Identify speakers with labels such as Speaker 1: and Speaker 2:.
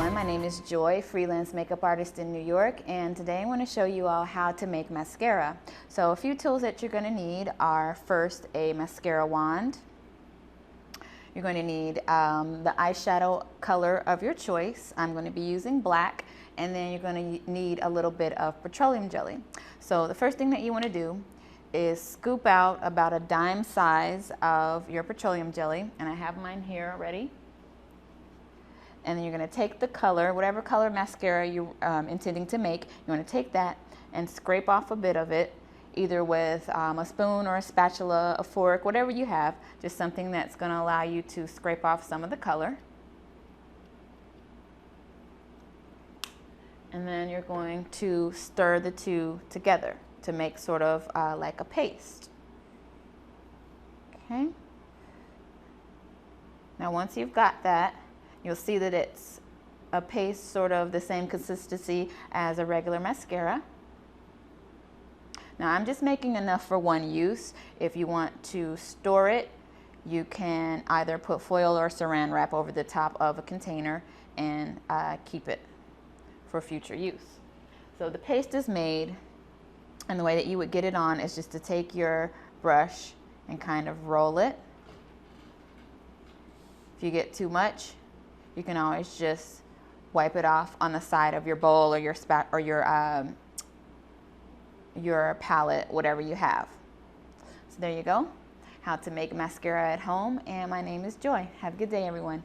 Speaker 1: everyone, my name is Joy, freelance makeup artist in New York, and today I want to show you all how to make mascara. So a few tools that you're going to need are first a mascara wand. You're going to need the eyeshadow color of your choice. I'm going to be using black, and then you're going to need a little bit of petroleum jelly. So the first thing that you want to do is scoop out about a dime size of your petroleum jelly, and I have mine here already. And then you're going to take the color, whatever color mascara you're intending to make, you want to take that and scrape off a bit of it, either with a spoon or a spatula, a fork, whatever you have, just something that's going to allow you to scrape off some of the color. And then you're going to stir the two together to make sort of like a paste. Okay. Now once you've got that, you'll see that it's a paste sort of the same consistency as a regular mascara. Now I'm just making enough for one use. If you want to store it, you can either put foil or saran wrap over the top of a container and keep it for future use. So the paste is made, and the way that you would get it on is just to take your brush and kind of roll it. If you get too much, you can always just wipe it off on the side of your bowl or your your palette, whatever you have. So there you go. How to make mascara at home, and my name is Joy. Have a good day, everyone.